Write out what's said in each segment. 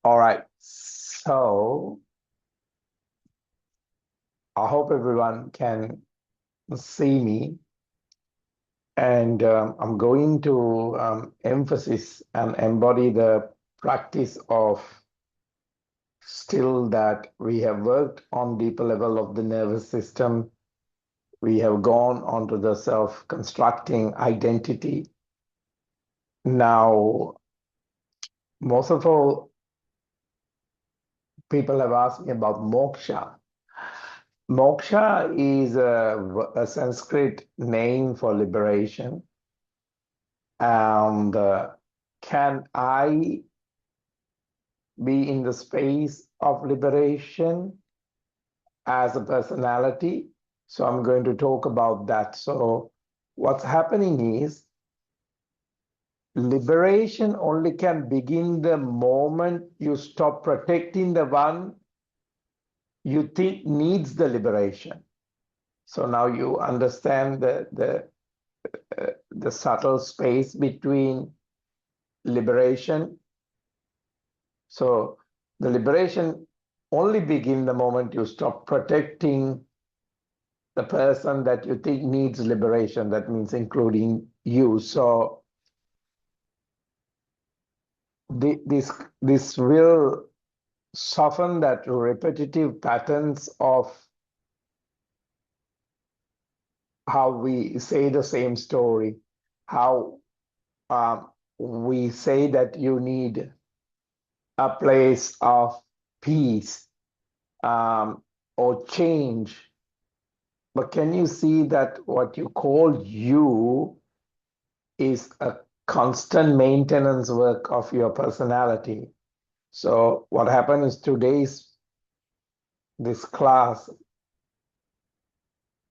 All right, so I hope everyone can see me, and I'm going to emphasize and embody the practice of still that we have worked on deeper level of the nervous system. We have gone onto the self-constructing identity. Now, most of all, people have asked me about moksha. Moksha is a Sanskrit name for liberation. And can I be in the space of liberation as a personality? So I'm going to talk about that. So what's happening is liberation only can begin the moment you stop protecting the one you think needs the liberation. So now you understand the subtle space between liberation. So the liberation only begins the moment you stop protecting the person that you think needs liberation. That means including you. So this will soften that repetitive patterns of how we say the same story, how we say that you need a place of peace or change. But can you see that what you call you is a constant maintenance work of your personality? So what happened is this class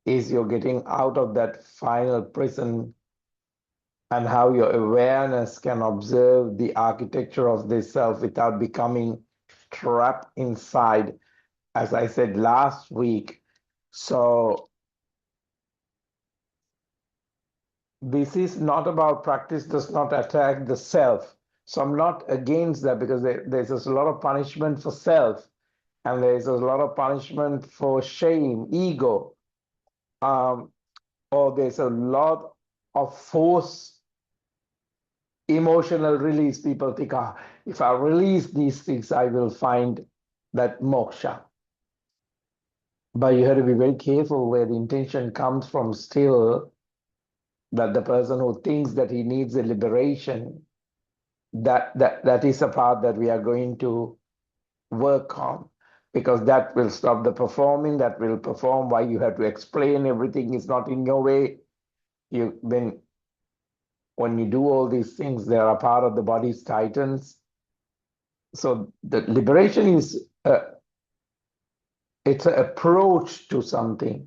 is you're getting out of that final prison, and how your awareness can observe the architecture of this self without becoming trapped inside, as I said last week. So this is not about practice does not attack the self. So I'm not against that, because there's a lot of punishment for self, and there's a lot of punishment for shame, ego, or there's a lot of force, emotional release. People think, if I release these things, I will find that moksha. But you have to be very careful where the intention comes from still, that the person who thinks that he needs a liberation, that is a part that we are going to work on, because that will stop the performing, that will perform why you have to explain everything is not in your way. When you do all these things, they are a part of the body's titans. So the liberation is it's an approach to something.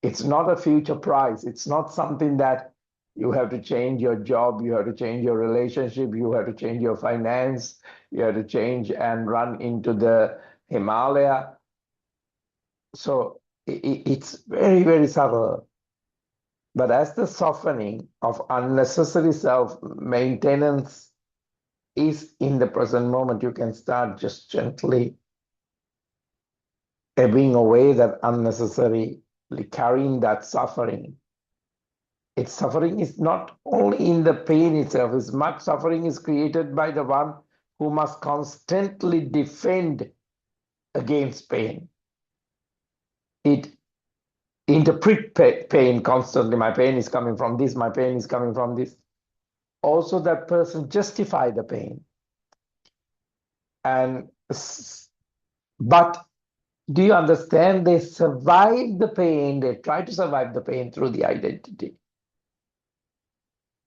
It's not a future prize. It's not something that you have to change your job, you have to change your relationship, you have to change your finance, you have to change and run into the Himalaya. So it's very, very subtle. But as the softening of unnecessary self-maintenance is in the present moment, you can start just gently ebbing away that unnecessarily carrying that suffering. Its suffering is not only in the pain itself, as much suffering is created by the one who must constantly defend against pain. It interpret pain constantly. My pain is coming from this, my pain is coming from this. Also, that person justify the pain. But do you understand? They survive the pain. They try to survive the pain through the identity.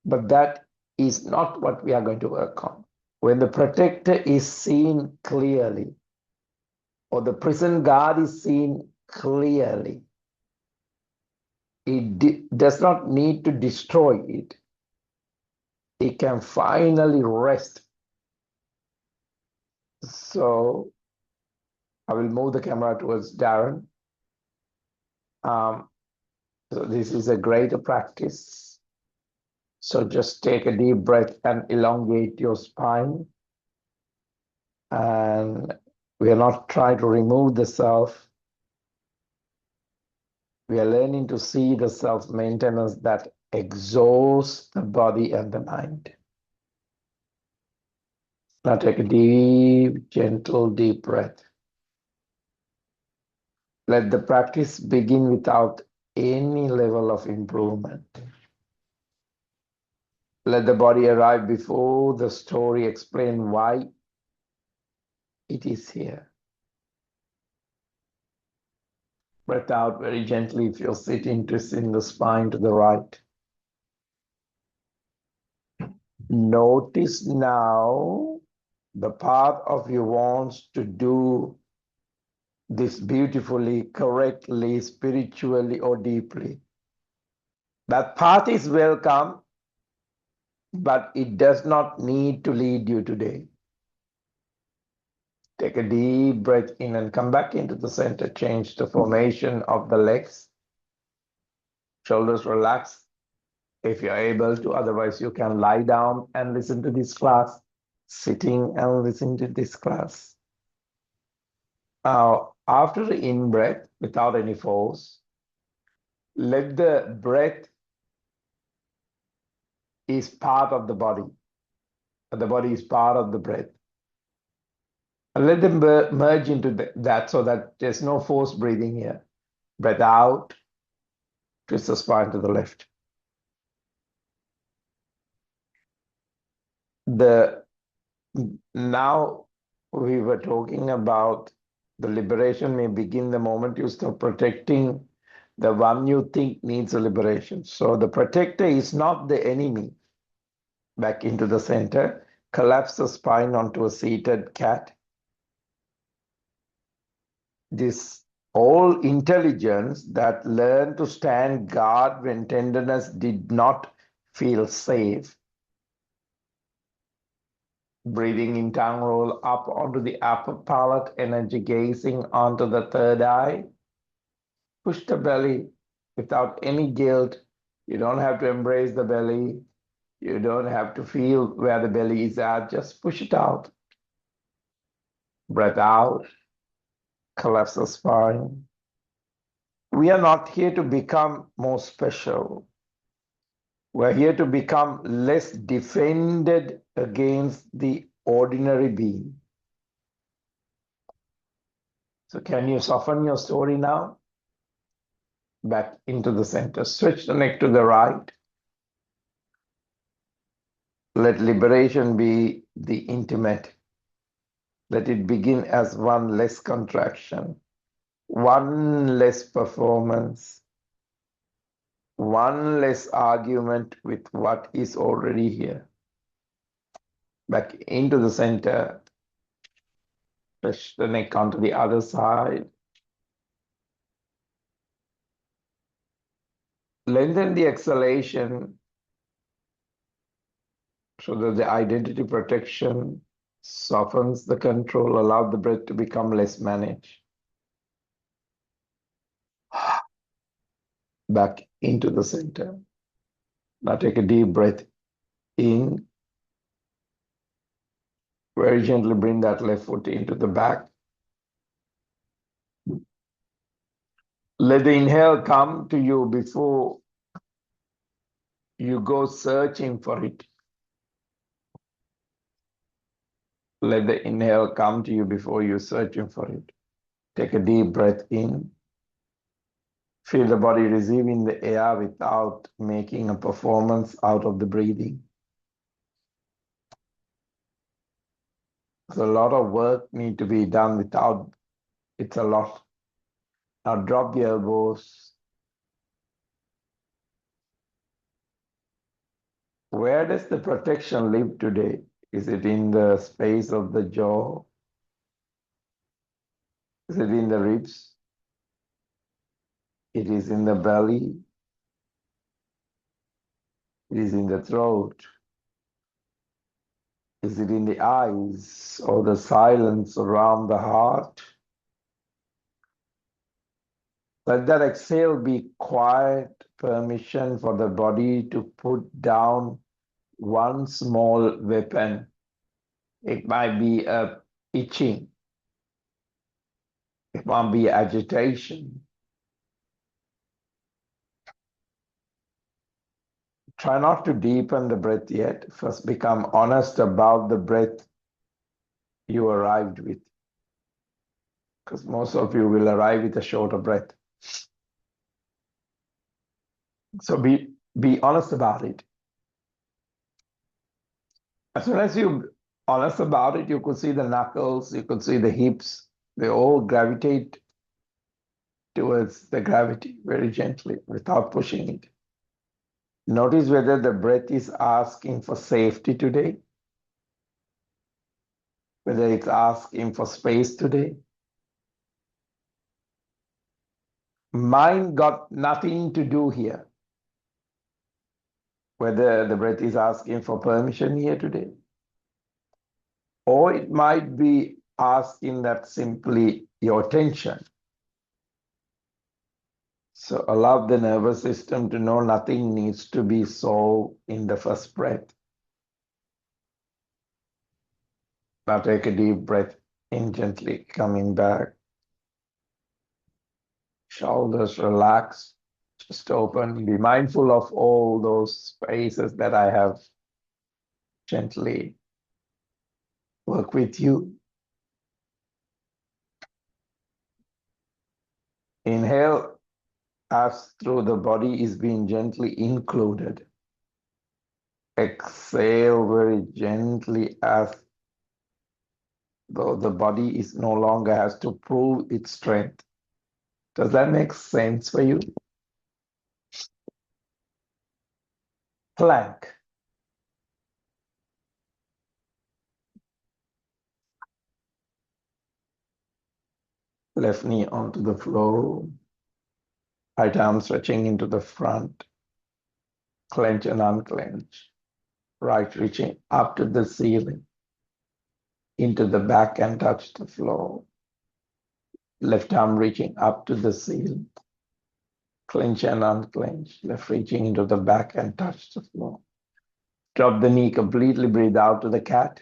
But that is not what we are going to work on. When the protector is seen clearly, or the prison guard is seen clearly, it does not need to destroy it. It can finally rest. So I will move the camera towards Darren. So this is a greater practice. So just take a deep breath and elongate your spine. And we are not trying to remove the self. We are learning to see the self-maintenance that exhausts the body and the mind. Now take a deep, gentle, deep breath. Let the practice begin without any level of improvement. Let the body arrive before the story explain why it is here. Breath out very gently if you're sitting, twisting the spine to the right. Notice now the part of you wants to do this beautifully, correctly, spiritually, or deeply. That path is welcome, but it does not need to lead you today. Take a deep breath in and come back into the center. Change the formation of the legs. Shoulders relax if you're able to. Otherwise, you can lie down and listen to this class. Sitting and listen to this class. Now, after the in-breath, without any force, let the breath is part of the body. The body is part of the breath. And let them merge into that so that there's no forced breathing here. Breath out, twist the spine to the left. Now we were talking about the liberation may begin the moment you stop protecting the one you think needs a liberation. So the protector is not the enemy. Back into the center, collapse the spine onto a seated cat. This all intelligence that learned to stand guard when tenderness did not feel safe. Breathing in tongue roll up onto the upper palate, energy gazing onto the third eye. Push the belly without any guilt. You don't have to embrace the belly. You don't have to feel where the belly is at. Just push it out. Breath out. Collapse the spine. We are not here to become more special. We're here to become less defended against the ordinary being. So can you soften your story now? Back into the center. Switch the neck to the right. Let liberation be the intimate. Let it begin as one less contraction, one less performance, one less argument with what is already here. Back into the center. Push the neck onto the other side. Lengthen the exhalation so that the identity protection softens the control, allow the breath to become less managed. Back into the center. Now take a deep breath in. Very gently bring that left foot into the back. Let the inhale come to you before you go searching for it. Let the inhale come to you before you're searching for it. Take a deep breath in. Feel the body receiving the air without making a performance out of the breathing. There's a lot of work need to be done without, it's a lot. Now drop the elbows. Where does the protection live today? Is it in the space of the jaw? Is it in the ribs? It is in the belly. It is in the throat. Is it in the eyes or the silence around the heart? Let that exhale be quiet permission for the body to put down one small weapon. It might be a itching. It might be agitation. Try not to deepen the breath yet. First, become honest about the breath you arrived with. Because most of you will arrive with a shorter breath. So be honest about it. As soon as you're honest about it, you could see the knuckles, you could see the hips. They all gravitate towards the gravity very gently without pushing it. Notice whether the breath is asking for safety today, whether it's asking for space today. Mind got nothing to do here. Whether the breath is asking for permission here today, or it might be asking that simply your attention. So allow the nervous system to know nothing needs to be solved in the first breath. Now take a deep breath in, gently coming back. Shoulders relaxed, just open. Be mindful of all those spaces that I have gently worked with you. Inhale as through the body is being gently included. Exhale very gently as though the body is no longer has to prove its strength. Does that make sense for you? Plank. Left knee onto the floor. Right arm stretching into the front. Clench and unclench. Right reaching up to the ceiling. Into the back and touch the floor. Left arm reaching up to the ceiling. Clench and unclench. Left reaching into the back and touch the floor. Drop the knee completely. Breathe out to the cat.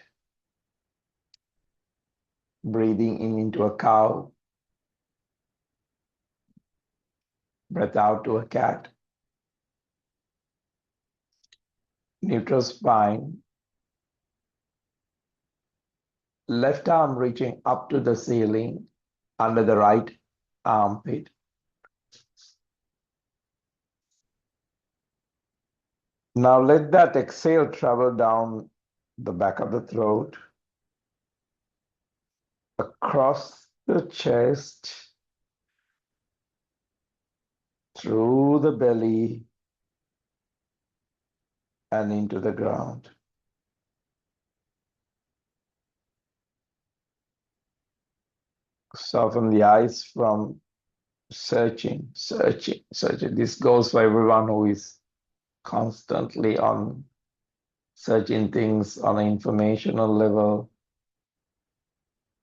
Breathing in into a cow. Breath out to a cat. Neutral spine. Left arm reaching up to the ceiling under the right armpit. Now let that exhale travel down the back of the throat, across the chest, through the belly, and into the ground. Soften the eyes from searching. This goes for everyone who is constantly on searching things on an informational level,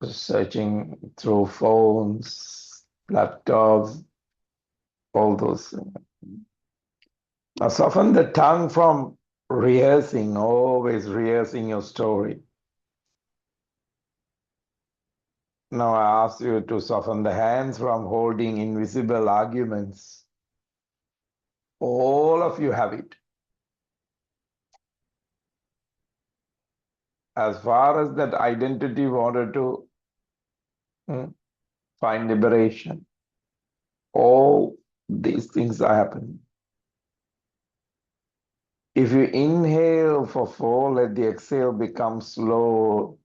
searching through phones, laptops, all those things. Now soften the tongue from rehearsing, always rehearsing your story. Now I ask you to soften the hands from holding invisible arguments. All of you have it. As far as that identity wanted to find liberation, all these things are happening. If you inhale for 4, let the exhale become slow.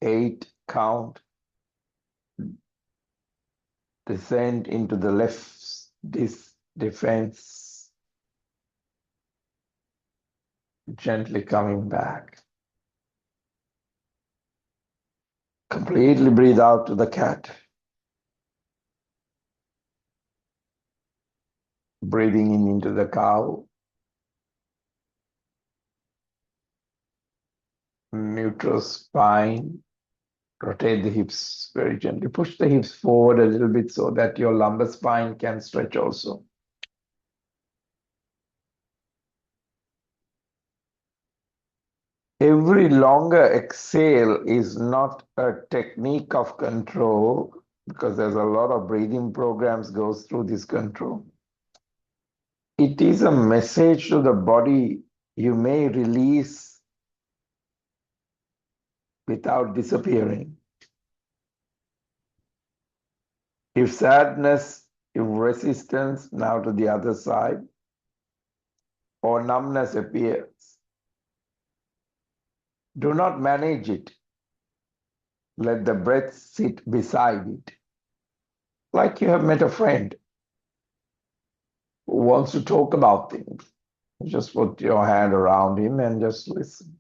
8 count. Descend into the left defense. Gently coming back. Completely breathe out to the cat. Breathing in into the cow. Neutral spine. Rotate the hips very gently. Push the hips forward a little bit so that your lumbar spine can stretch also. Every longer exhale is not a technique of control, because there's a lot of breathing programs goes through this control. It is a message to the body you may release without disappearing. If sadness, if resistance, now to the other side, or numbness appears, do not manage it. Let the breath sit beside it. Like you have met a friend who wants to talk about things. Just put your hand around him and just listen.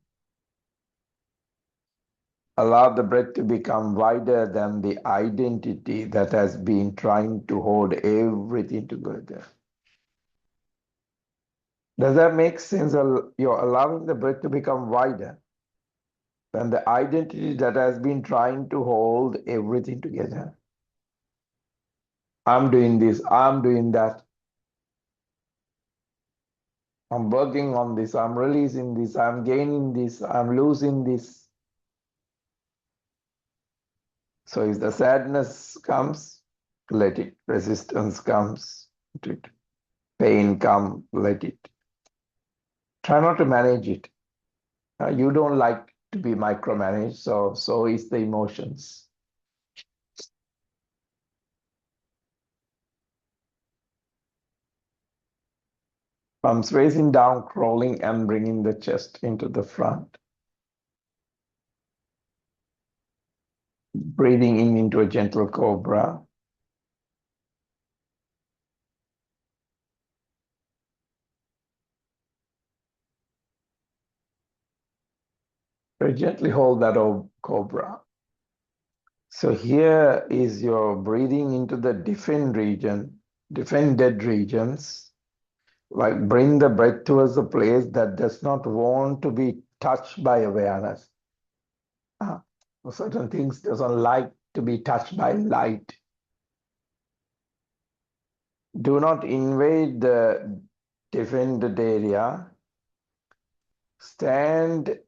Allow the breath to become wider than the identity that has been trying to hold everything together. Does that make sense? You're allowing the breath to become wider than the identity that has been trying to hold everything together. I'm doing this, I'm doing that. I'm working on this, I'm releasing this, I'm gaining this, I'm losing this. So if the sadness comes, let it. Resistance comes, let it. Pain comes, let it. Try not to manage it. You don't like to be micromanaged, so is the emotions. Palms raising down, crawling and bringing the chest into the front. Breathing in into a gentle cobra. Very gently hold that cobra. So here is your breathing into the defended regions. Like bring the breath towards the place that does not want to be touched by awareness. Certain things doesn't like to be touched by light. Do not invade the defended area. Stand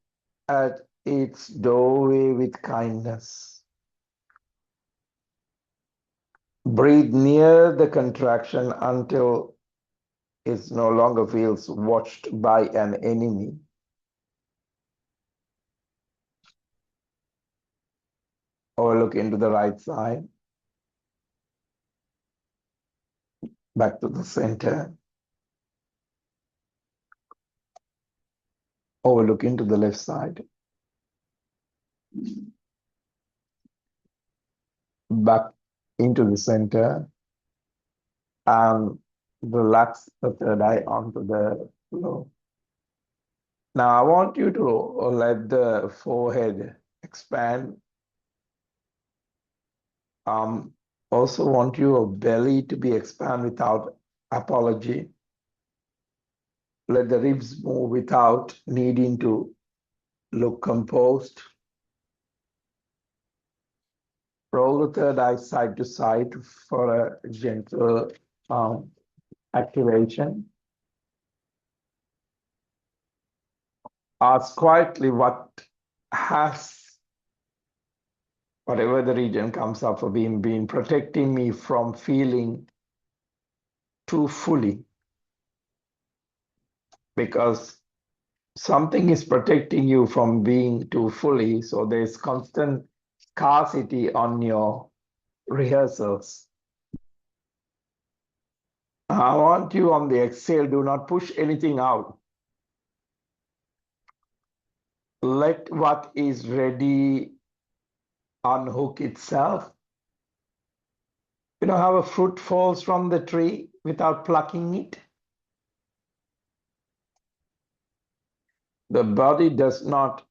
at its doorway with kindness. Breathe near the contraction until it no longer feels watched by an enemy. Or look into the right side. Back to the center. Or look into the left side. Back into the center. And relax the third eye onto the floor. Now I want you to let the forehead expand. Also want your belly to be expand without apology. Let the ribs move without needing to look composed. Roll the third eye side to side for a gentle activation. Ask quietly what has, whatever the region comes up for being protecting me from feeling too fully. Because something is protecting you from being too fully, so there's constant scarcity on your rehearsals. I want you on the exhale, do not push anything out. Let what is ready unhook itself. You know how a fruit falls from the tree without plucking it? The body does not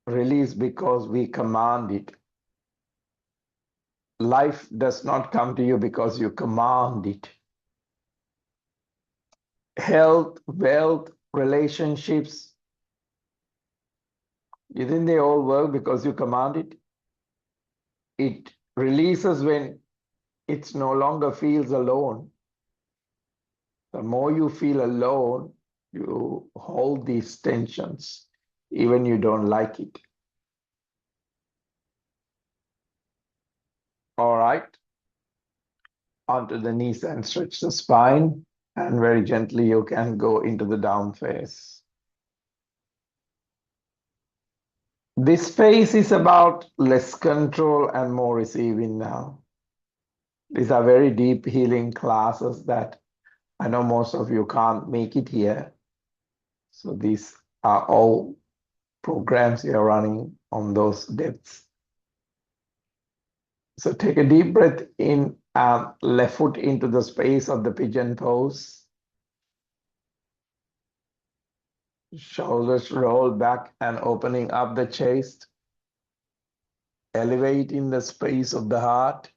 release because we command it. Life does not come to you because you command it. Health, wealth, relationships, you think they all work because you command it? It releases when it no longer feels alone. The more you feel alone, you hold these tensions. even you don't like it. All right. Onto the knees and stretch the spine. And very gently you can go into the down face. This phase is about less control and more receiving now. These are very deep healing classes that I know most of you can't make it here. So these are all programs you're running on those depths. So take a deep breath in and left foot into the space of the pigeon pose. Shoulders roll back and opening up the chest. Elevate in the space of the heart.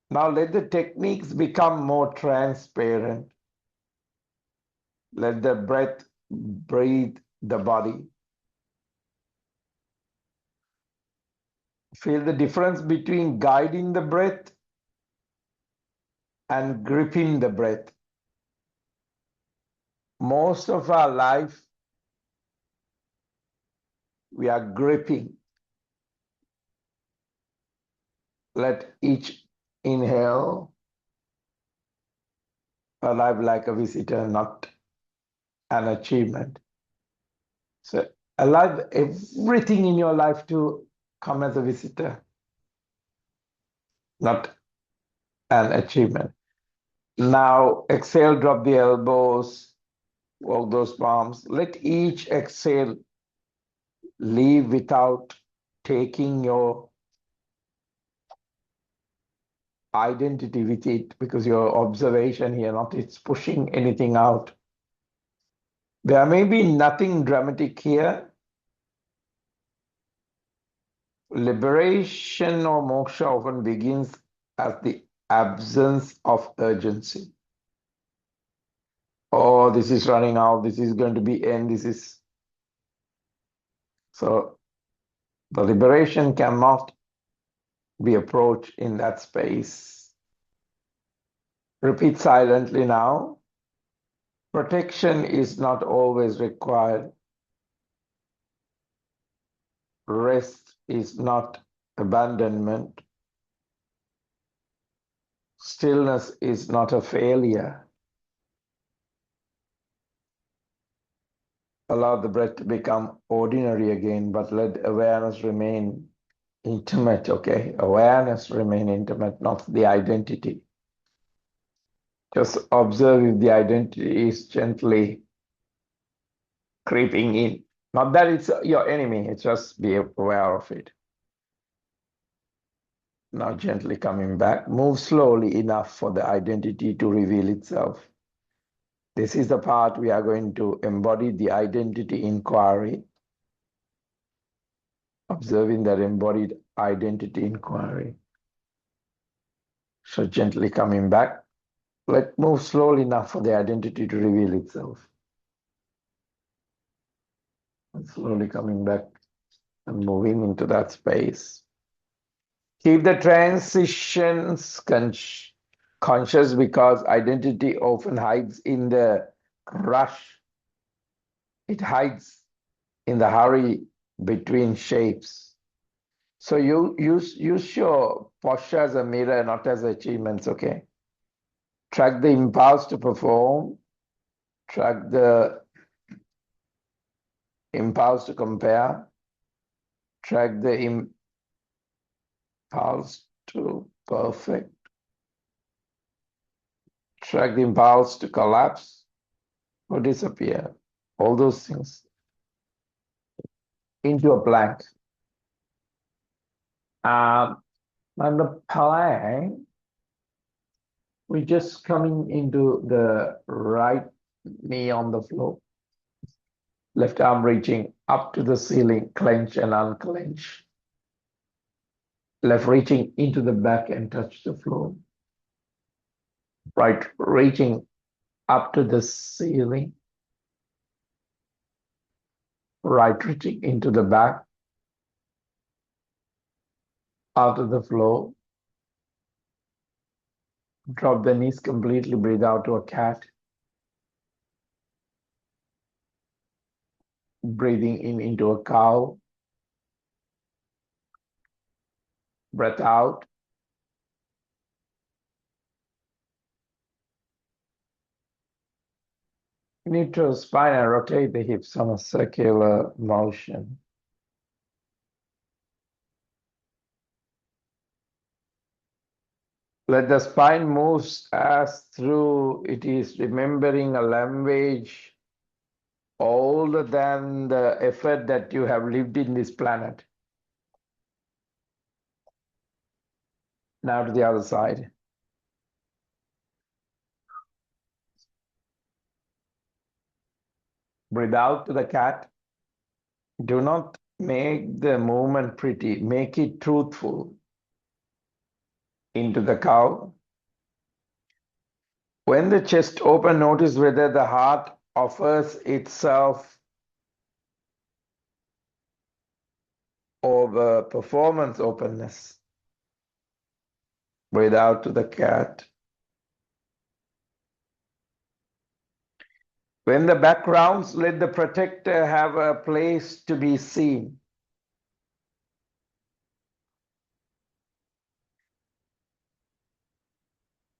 Now let the techniques become more transparent. Let the breath breathe the body. Feel the difference between guiding the breath and gripping the breath. Most of our life, we are gripping. Let each inhale arrive like a visitor, not an achievement. So allow everything in your life to come as a visitor, not an achievement. Now exhale, drop the elbows, walk those palms. Let each exhale leave without taking your identity with it, because your observation here, not it's pushing anything out. There may be nothing dramatic here. Liberation or moksha often begins as the absence of urgency. Oh, this is running out, this is going to be end, this is... So the liberation cannot be approached in that space. Repeat silently now. Protection is not always required. Rest is not abandonment. Stillness is not a failure. Allow the breath to become ordinary again, but let awareness remain intimate, okay? Awareness remain intimate, not the identity. Just observe if the identity is gently creeping in. Not that it's your enemy, it's just be aware of it. Now gently coming back. Move slowly enough for the identity to reveal itself. This is the part we are going to embody the identity inquiry. Observing that embodied identity inquiry. So gently coming back. Let move slowly enough for the identity to reveal itself. And slowly coming back and moving into that space. Keep the transitions conscious, because identity often hides in the rush. It hides in the hurry between shapes. So you use your posture as a mirror, not as achievements, okay? Track the impulse to perform. Track the impulse to compare. Track the impulse to perfect. Track the impulse to collapse or disappear. All those things into a blank. And the plank, we're just coming into the right knee on the floor. Left arm reaching up to the ceiling, clench and unclench. Left reaching into the back and touch the floor. Right reaching up to the ceiling. Right reaching into the back, out of the floor. Drop the knees completely, breathe out to a cat. Breathing in into a cow. Breath out. Neutral spine and rotate the hips on a circular motion. Let the spine move as through it is remembering a language older than the effort that you have lived in this planet. Now to the other side. Breathe out to the cat. Do not make the movement pretty, make it truthful. Into the cow. When the chest open, notice whether the heart offers itself over performance openness. Breathe out to the cat. When the backgrounds, let the protector have a place to be seen.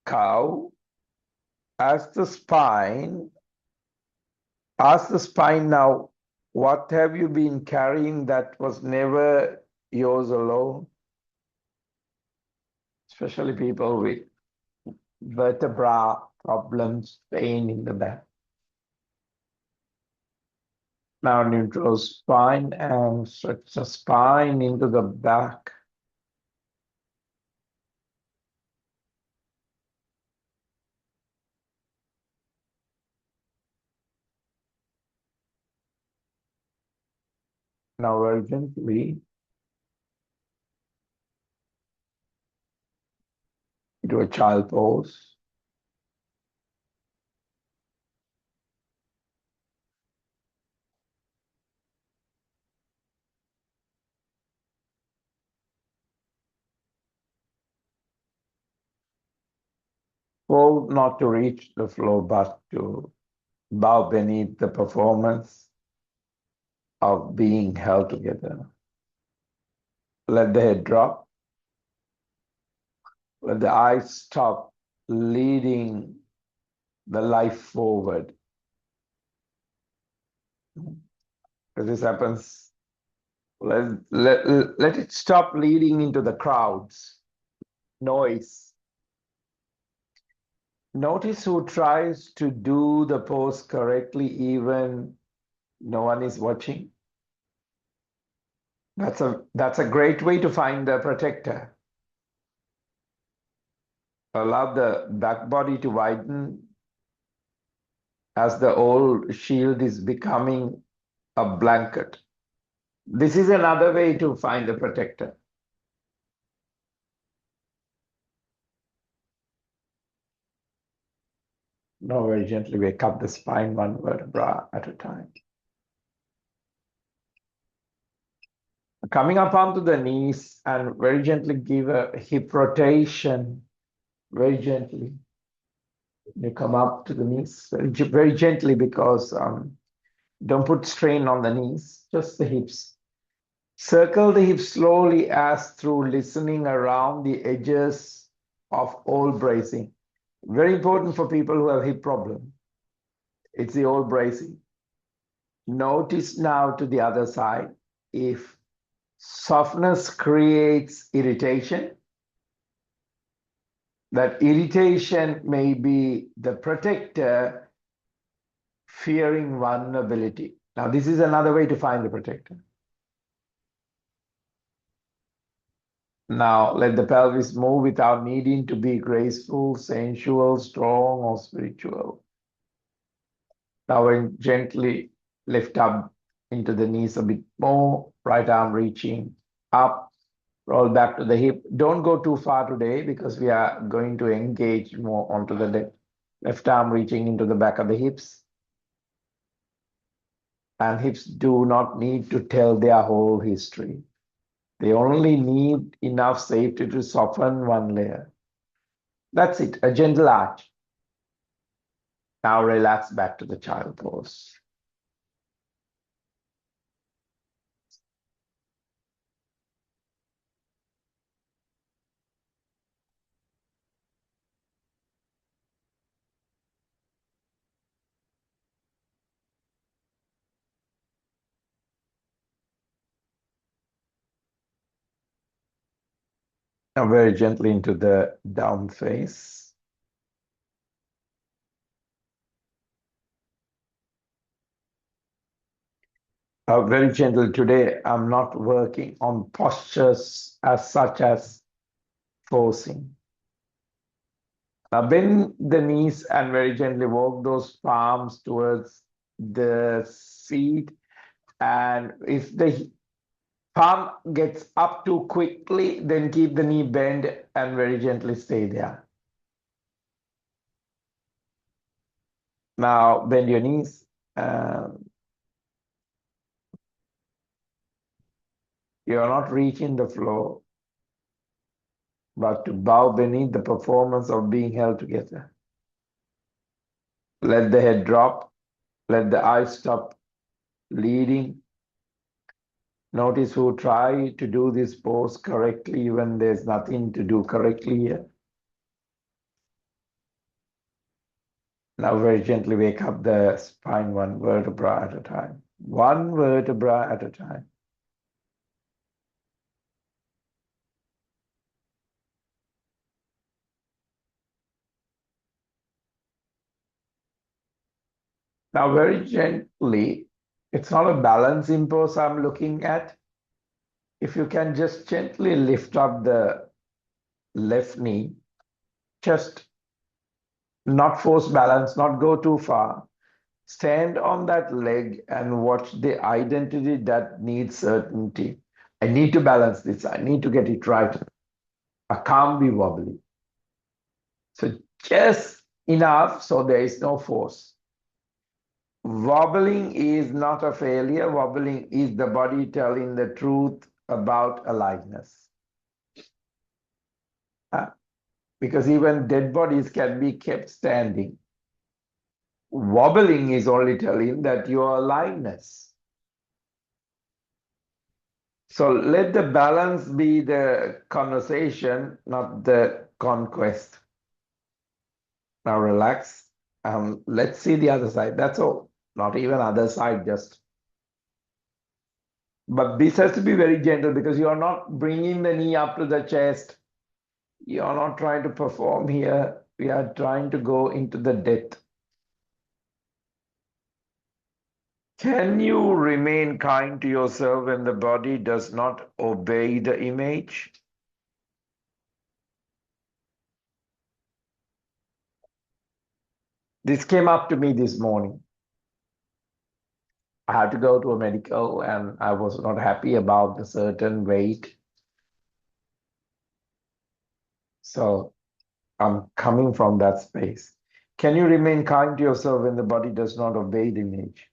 Cow, ask the spine now, what have you been carrying that was never yours alone? Especially people with vertebra problems, pain in the back. Now neutral spine and stretch the spine into the back. Now very gently into a child pose. Hold not to reach the floor, but to bow beneath the performance of being held together. Let the head drop. Let the eyes stop leading the life forward. As this happens, let it stop leading into the crowds, noise. Notice who tries to do the pose correctly, even no one is watching. That's a great way to find the protector. Allow the back body to widen as the old shield is becoming a blanket. This is another way to find the protector. Now very gently wake up the spine one vertebra at a time. Coming up onto the knees and very gently give a hip rotation. Very gently. You come up to the knees very gently because don't put strain on the knees, just the hips. Circle the hips slowly as through listening around the edges of all bracing. Very important for people who have hip problem. It's the old bracing. Notice now to the other side. If softness creates irritation, that irritation may be the protector fearing vulnerability. Now, this is another way to find the protector. Now, let the pelvis move without needing to be graceful, sensual, strong, or spiritual. Now, gently lift up into the knees a bit more, right arm reaching up, roll back to the hip. Don't go too far today because we are going to engage more onto the left arm reaching into the back of the hips. And hips do not need to tell their whole history. They only need enough safety to soften one layer. That's it, a gentle arch. Now relax back to the child pose. Now very gently into the down face. Very gentle today. I'm not working on postures as such as forcing. Now bend the knees and very gently walk those palms towards the seat. And if the palm gets up too quickly, then keep the knee bent and very gently stay there. Now bend your knees. You are not reaching the floor, but to bow beneath the performance of being held together. Let the head drop. Let the eyes stop leading. Notice who try to do this pose correctly when there's nothing to do correctly here. Now very gently wake up the spine one vertebra at a time. One vertebra at a time. Now very gently, it's not a balancing pose I'm looking at. If you can just gently lift up the left knee, just not force balance, not go too far. Stand on that leg and watch the identity that needs certainty. I need to balance this. I need to get it right. I can't be wobbly. So just enough so there is no force. Wobbling is not a failure. Wobbling is the body telling the truth about aliveness. Because even dead bodies can be kept standing. Wobbling is only telling that your aliveness. So let the balance be the conversation, not the conquest. Now relax. Let's see the other side. That's all. Not even other side, just. But this has to be very gentle because you are not bringing the knee up to the chest. You are not trying to perform here. We are trying to go into the depth. Can you remain kind to yourself when the body does not obey the image? This came up to me this morning. I had to go to a medical and I was not happy about the certain weight. So I'm coming from that space. Can you remain kind to yourself when the body does not obey the image?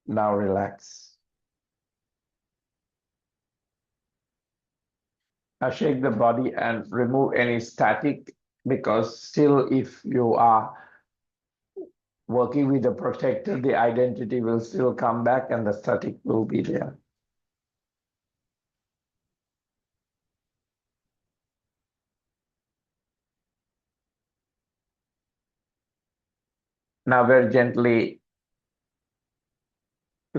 Now relax. Now shake the body and remove any static, because still if you are working with the protector, the identity will still come back and the static will be there. Now very gently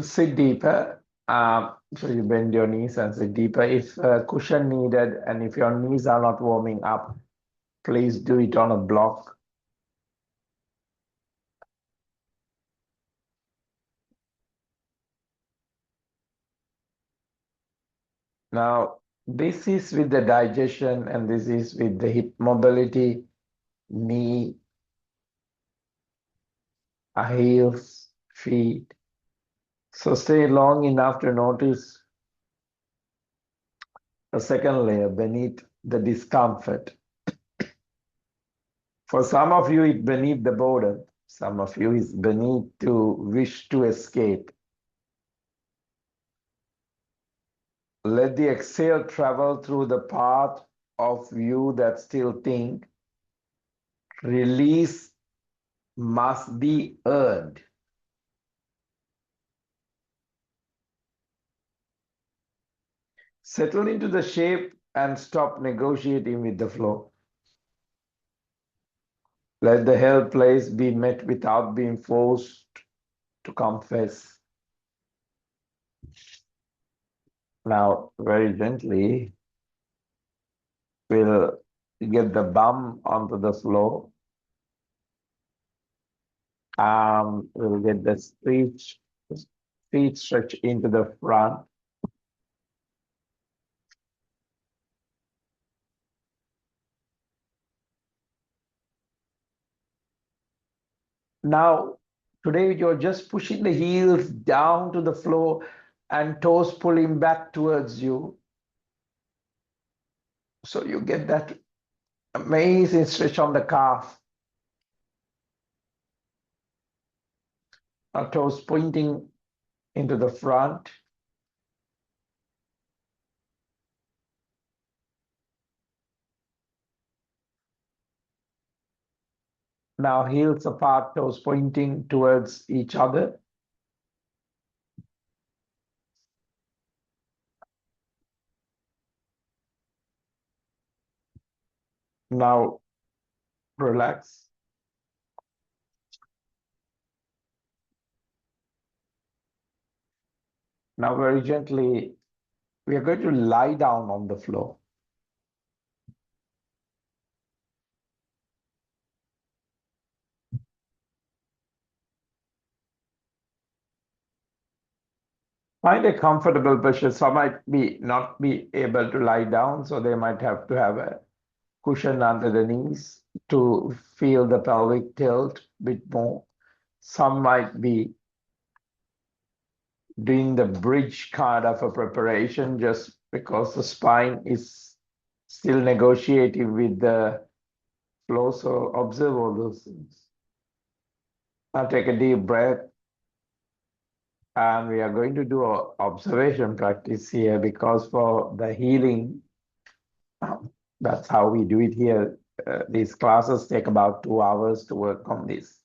sit deeper. So you bend your knees and sit deeper. If cushion needed and if your knees are not warming up, please do it on a block. Now, this is with the digestion and this is with the hip mobility, knee, heels, feet. So stay long enough to notice a second layer beneath the discomfort. For some of you, it's beneath the border. Some of you, it's beneath to wish to escape. Let the exhale travel through the part of you that still think. Release must be earned. Settle into the shape and stop negotiating with the flow. Let the held place be met without being forced to confess. Now, very gently, We'll get the bum onto the floor. We'll get the feet stretch into the front. Now, today you're just pushing the heels down to the floor and toes pulling back towards you. So you get that amazing stretch on the calf. Our toes pointing into the front. Now heels apart, toes pointing towards each other. Now relax. Now very gently, we are going to lie down on the floor. Find a comfortable position. Some might not be able to lie down, so they might have to have a cushion under the knees to feel the pelvic tilt a bit more. Some might be doing the bridge kind of a preparation just because the spine is still negotiating with the flow. So observe all those things. Now take a deep breath. And we are going to do an observation practice here because for the healing, that's how we do it here. These classes take about 2 hours to work on this.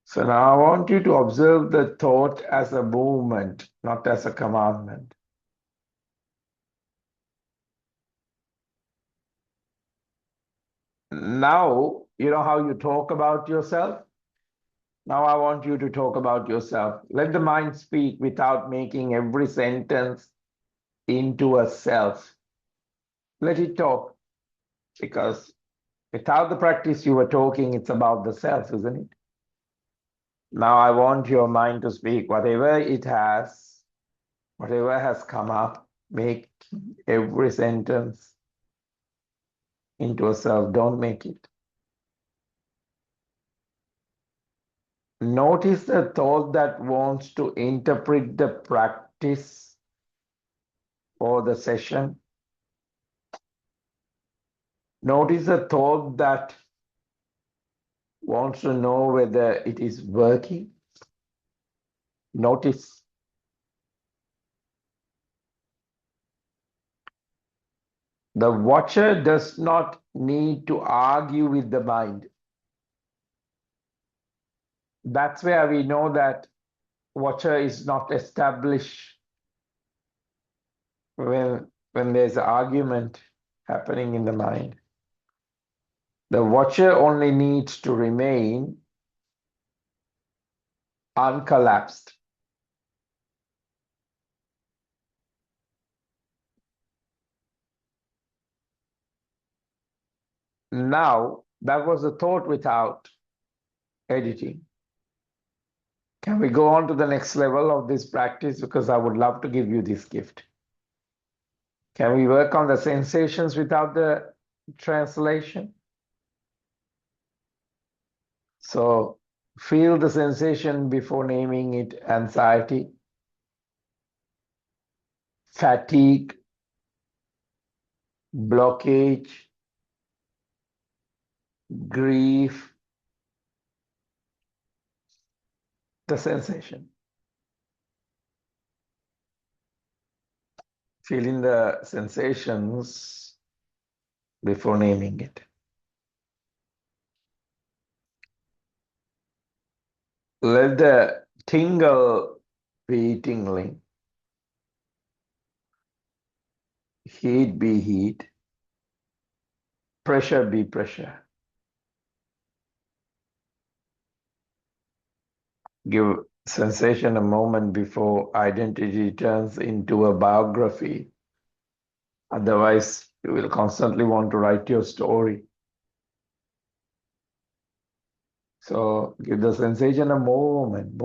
So now I want you to observe the thought as a movement, not as a commandment. Now, you know how you talk about yourself? Now I want you to talk about yourself. Let the mind speak without making every sentence into a self. Let it talk, because without the practice you were talking, it's about the self, isn't it? Now I want your mind to speak whatever it has, whatever has come up, make every sentence into a self. Don't make it. Notice the thought that wants to interpret the practice or the session. Notice the thought that wants to know whether it is working. Notice. The watcher does not need to argue with the mind. That's where we know that watcher is not established when there's an argument happening in the mind. The watcher only needs to remain uncollapsed. Now, that was a thought without editing. Can we go on to the next level of this practice? Because I would love to give you this gift. Can we work on the sensations without the translation? So feel the sensation before naming it: anxiety, fatigue, blockage, grief, the sensation. Feeling the sensations before naming it. Let the tingle be tingling, heat be heat, pressure be pressure. Give sensation a moment before identity turns into a biography. Otherwise, you will constantly want to write your story. So give the sensation a moment.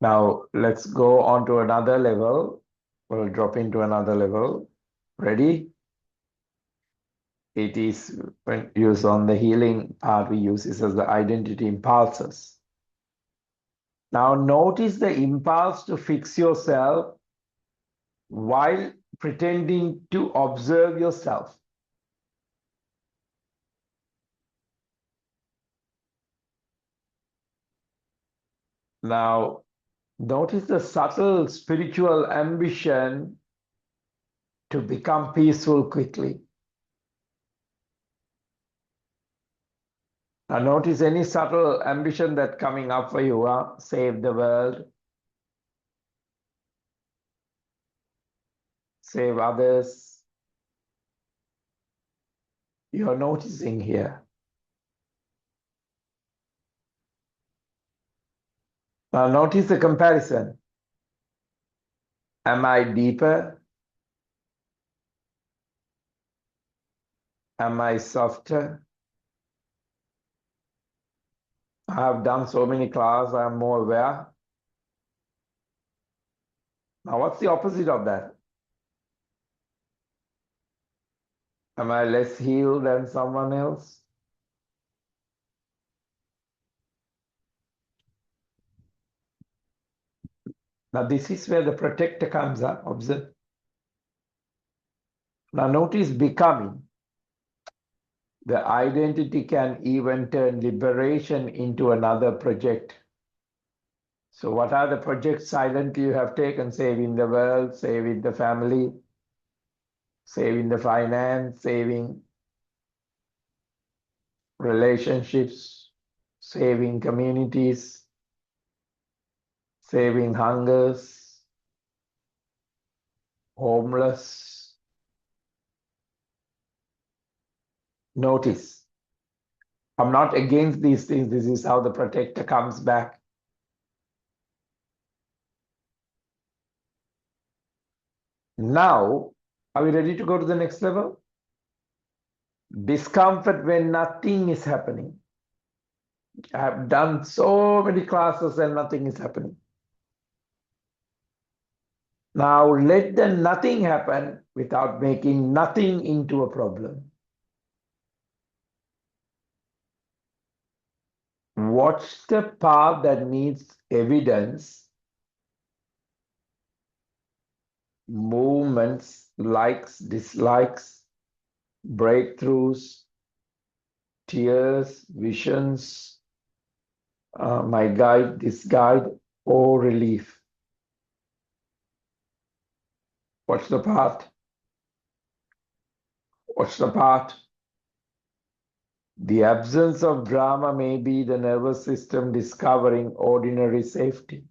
Now let's go on to another level. We'll drop into another level. Ready? It is when used on the healing part, we use this as the identity impulses. Now notice the impulse to fix yourself while pretending to observe yourself. Now notice the subtle spiritual ambition to become peaceful quickly. Now notice any subtle ambition that coming up for you, save the world, save others. You're noticing here. Now notice the comparison. Am I deeper? Am I softer? I have done so many classes, I'm more aware. Now what's the opposite of that? Am I less healed than someone else? Now this is where the protector comes up, observe. Now notice becoming. The identity can even turn liberation into another project. So what are the projects silently you have taken? Saving the world, saving the family, saving the finance, saving relationships, saving communities, saving hungers, homeless. Notice, I'm not against these things. This is how the protector comes back. Now, are we ready to go to the next level? Discomfort when nothing is happening. I have done so many classes and nothing is happening. Now let the nothing happen without making nothing into a problem. Watch the path that needs evidence, movements, likes, dislikes, breakthroughs, tears, visions, my guide, this guide, or relief. Watch the path. Watch the path. The absence of drama may be the nervous system discovering ordinary safety.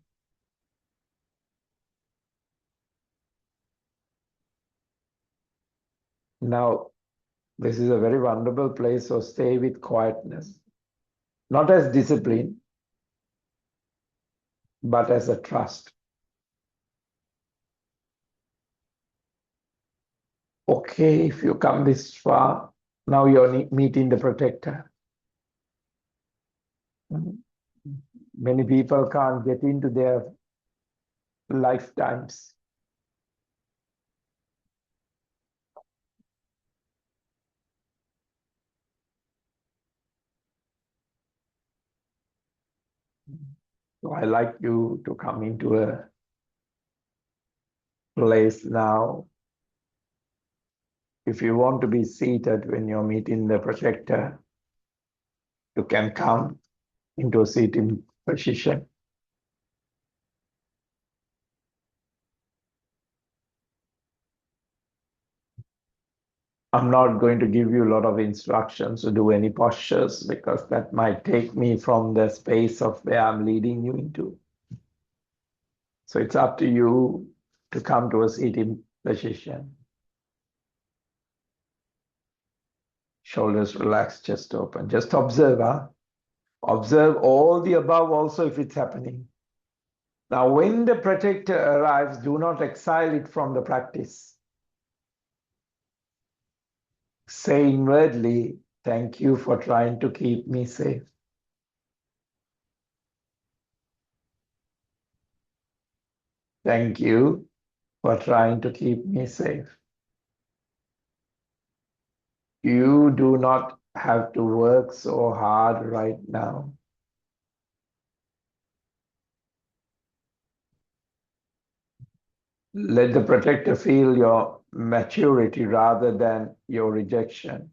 Now, this is a very vulnerable place, so stay with quietness. Not as discipline, but as a trust. Okay, if you come this far, now you're meeting the protector. Many people can't get into their lifetimes. So I like you to come into a place now. If you want to be seated when you're meeting the protector, you can come into a seating position. I'm not going to give you a lot of instructions to do any postures because that might take me from the space of where I'm leading you into. So it's up to you to come to a seated position. Shoulders relaxed, chest open. Just observe, huh? Observe all the above also if it's happening. Now, when the protector arrives, do not exile it from the practice. Say inwardly, thank you for trying to keep me safe. Thank you for trying to keep me safe. You do not have to work so hard right now. Let the protector feel your maturity rather than your rejection.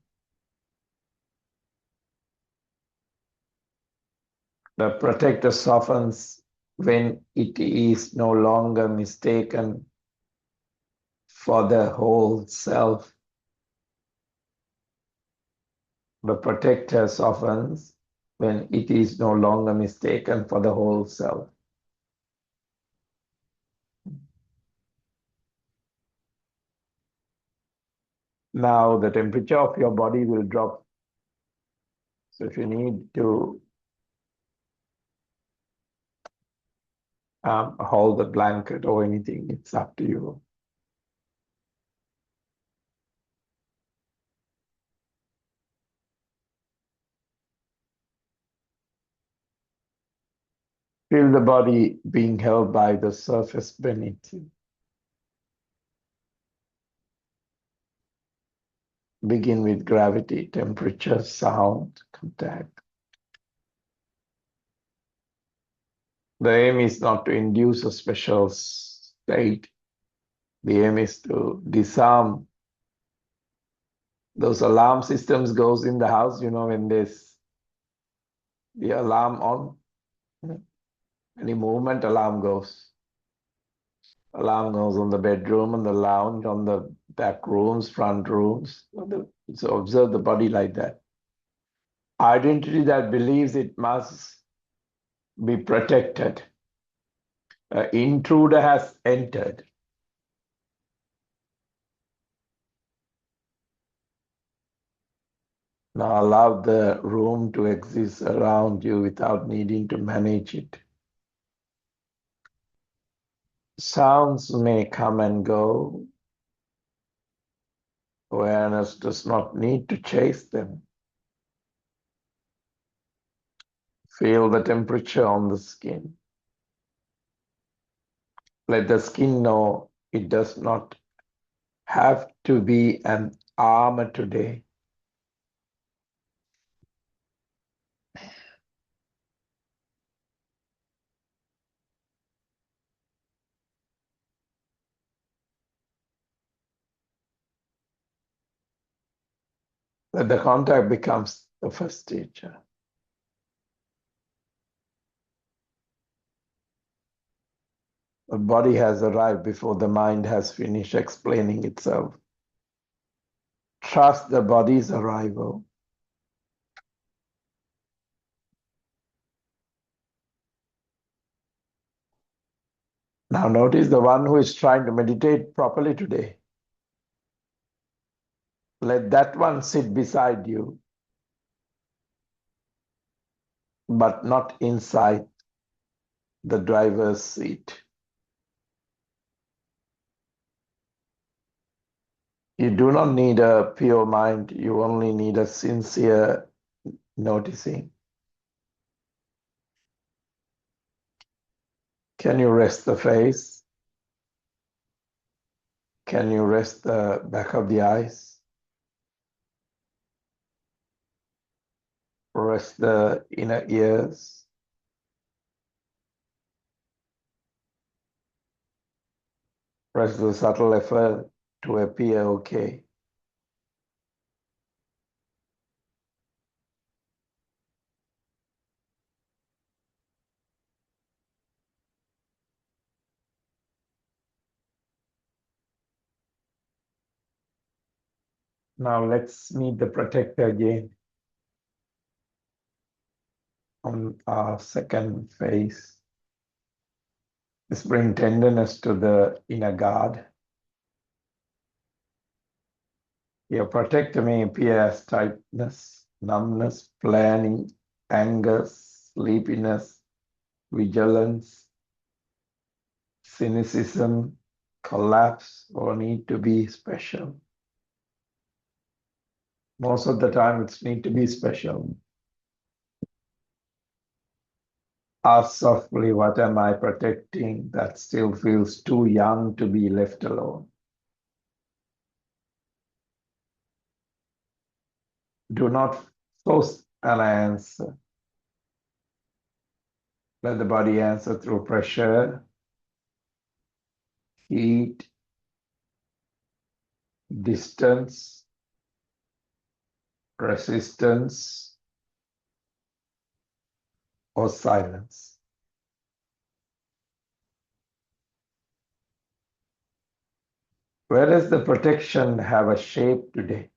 The protector softens when it is no longer mistaken for the whole self. The protector softens when it is no longer mistaken for the whole self. Now the temperature of your body will drop. So if you need to hold the blanket or anything, it's up to you. Feel the body being held by the surface beneath you. Begin with gravity, temperature, sound, contact. The aim is not to induce a special state. The aim is to disarm those alarm systems goes in the house, when there's the alarm on, any movement, alarm goes. Alarm goes on the bedroom, on the lounge, on the back rooms, front rooms. So observe the body like that. Identity that believes it must be protected. An intruder has entered. Now allow the room to exist around you without needing to manage it. Sounds may come and go. Awareness does not need to chase them. Feel the temperature on the skin. Let the skin know it does not have to be an armor today. Let the contact becomes the first teacher. The body has arrived before the mind has finished explaining itself. Trust the body's arrival. Now notice the one who is trying to meditate properly today. Let that one sit beside you, but not inside the driver's seat. You do not need a pure mind, you only need a sincere noticing. Can you rest the face? Can you rest the back of the eyes? Rest the inner ears? Rest the subtle effort to appear okay. Now let's meet the protector again on our second phase. Let's bring tenderness to the inner guard. Your protector may appear as tightness, numbness, planning, anger, sleepiness, vigilance, cynicism, collapse, or need to be special. Most of the time, it's need to be special. Ask softly, what am I protecting that still feels too young to be left alone? Do not force an answer. Let the body answer through pressure, heat, distance, resistance, or silence. Where does the protection have a shape today?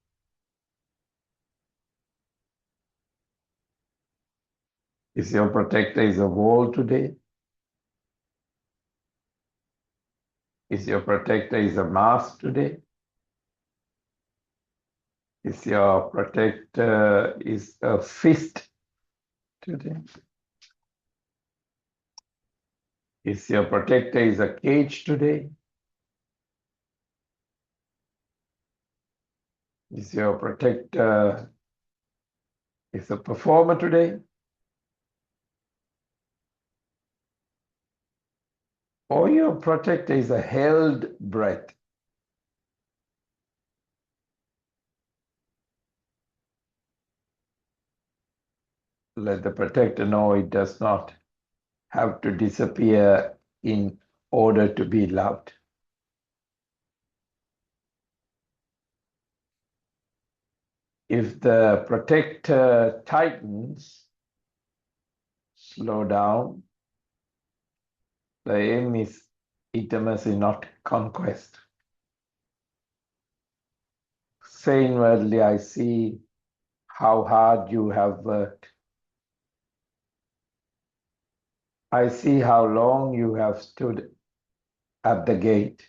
Is your protector is a wall today? Is your protector is a mask today? Is your protector is a fist today? Is your protector is a cage today? Is your protector is a performer today? Or your protector is a held breath? Let the protector know it does not have to disappear in order to be loved. If the protector tightens, slow down. The aim is intimacy, not conquest. Say inwardly, I see how hard you have worked. I see how long you have stood at the gate.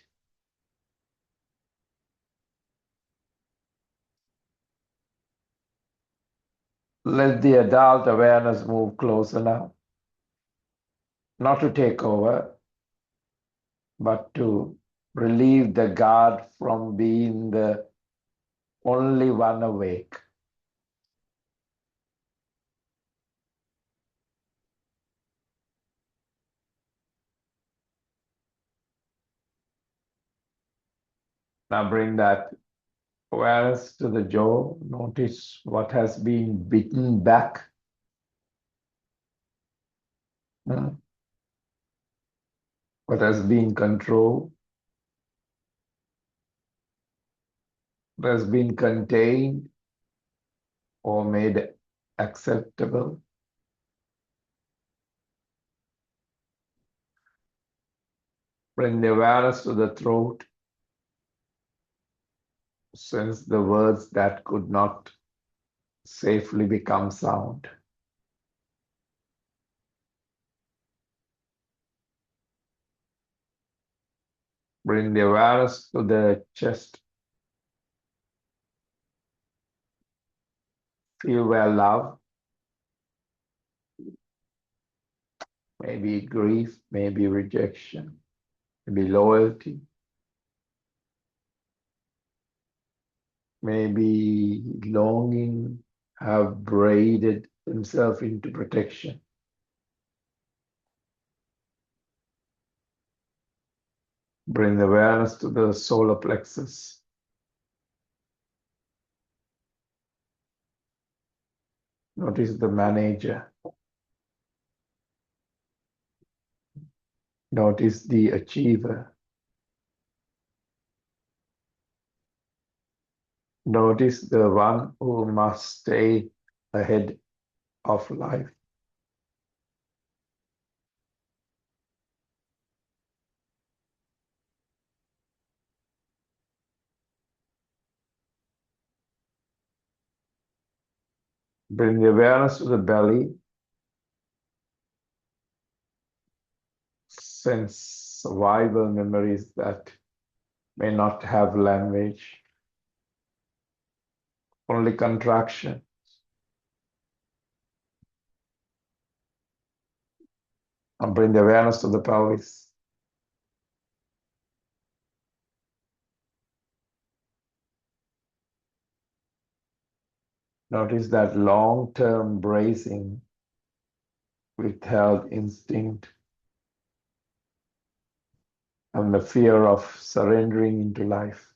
Let the adult awareness move closer now. Not to take over, but to relieve the guard from being the only one awake. Now bring that awareness to the jaw. Notice what has been bitten back. What has been controlled. What has been contained or made acceptable. Bring the awareness to the throat. Sense the words that could not safely become sound. Bring the awareness to the chest. Feel where love, maybe grief, maybe rejection, maybe loyalty, maybe longing have braided themselves into protection. Bring the awareness to the solar plexus. Notice the manager. Notice the achiever. Notice the one who must stay ahead of life. Bring the awareness to the belly. Sense survival memories that may not have language, only contraction. And bring the awareness to the pelvis. Notice that long-term bracing, withheld instinct, and the fear of surrendering into life.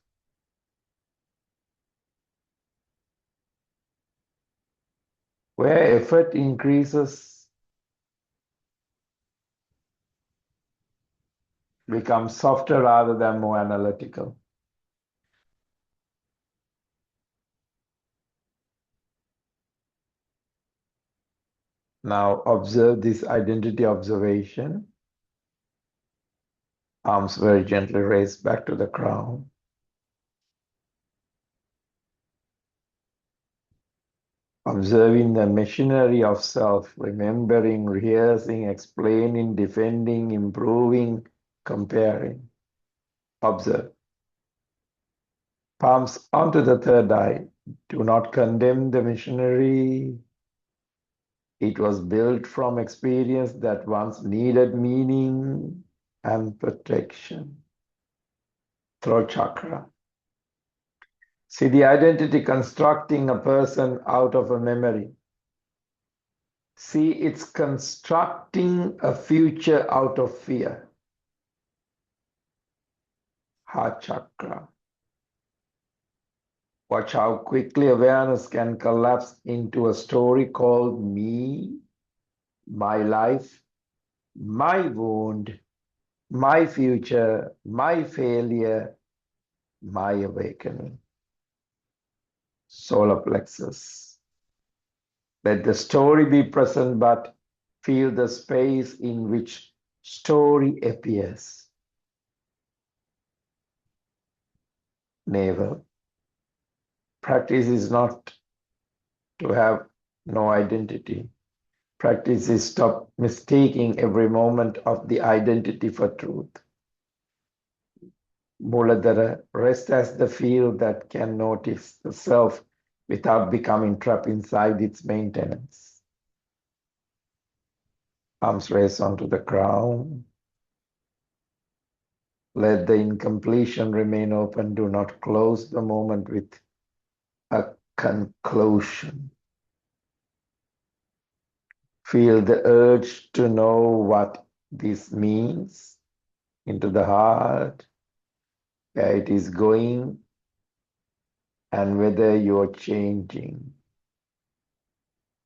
Where effort increases, becomes softer rather than more analytical. Now observe this identity observation. Arms very gently raised back to the crown. Observing the machinery of self, remembering, rehearsing, explaining, defending, improving, comparing. Observe. Palms onto the third eye. Do not condemn the machinery. It was built from experience that once needed meaning and protection. Throat chakra. See the identity constructing a person out of a memory. See it's constructing a future out of fear. Heart chakra. Watch how quickly awareness can collapse into a story called me, my life, my wound, my future, my failure, my awakening. Solar plexus. Let the story be present, but feel the space in which story appears. Navel. Practice is not to have no identity. Practice is stop mistaking every moment of the identity for truth. Muladhara, rest as the field that can notice the self without becoming trapped inside its maintenance. Arms raised onto the crown. Let the incompletion remain open. Do not close the moment with a conclusion. Feel the urge to know what this means into the heart, where it is going, and whether you're changing.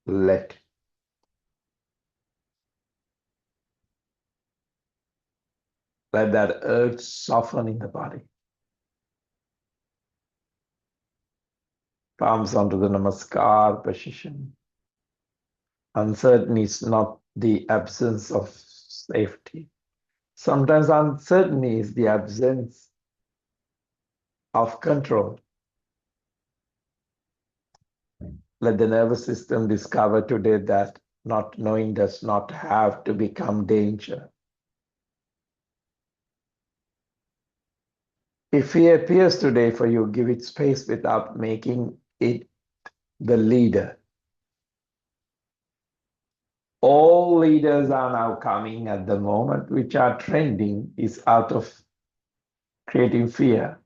Let that urge soften in the body. Palms onto the Namaskar position. Uncertainty is not the absence of safety. Sometimes uncertainty is the absence of control. Let the nervous system discover today that not knowing does not have to become danger. If fear appears today for you, give it space without making it the leader. All leaders are now coming at the moment, which are trending, is out of creating fear.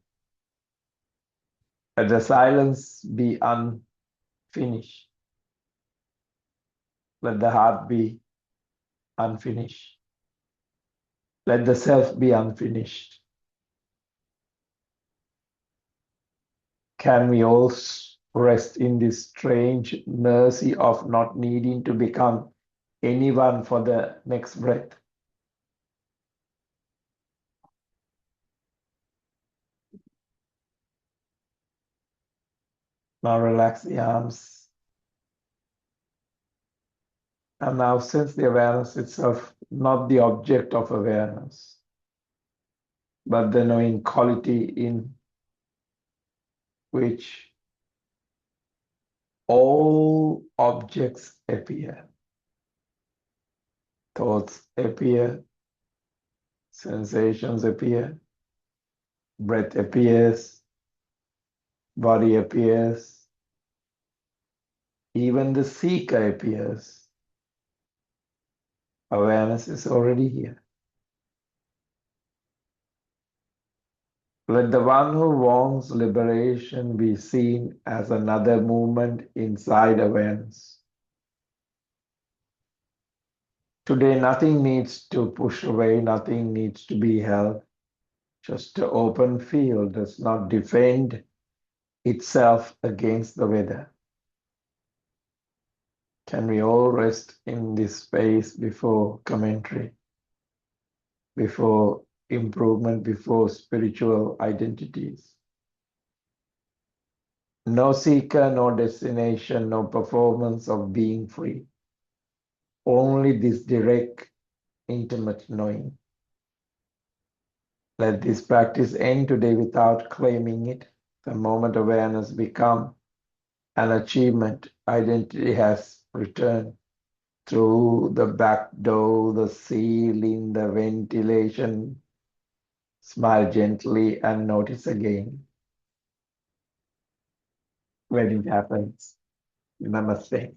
Let the silence be unfinished. Let the heart be unfinished. Let the self be unfinished. Can we all rest in this strange mercy of not needing to become anyone for the next breath? Now relax the arms. And now sense the awareness itself, not the object of awareness, but the knowing quality in which all objects appear. Thoughts appear, sensations appear, breath appears, body appears, even the seeker appears. Awareness is already here. Let the one who wants liberation be seen as another movement inside awareness. Today, nothing needs to push away, nothing needs to be held. Just an open field does not defend itself against the weather. Can we all rest in this space before commentary, before improvement, before spiritual identities? No seeker, no destination, no performance of being free. Only this direct, intimate knowing. Let this practice end today without claiming it. The moment awareness become an achievement, identity has returned through the back door, the ceiling, the ventilation. Smile gently and notice again when it happens. Namaste.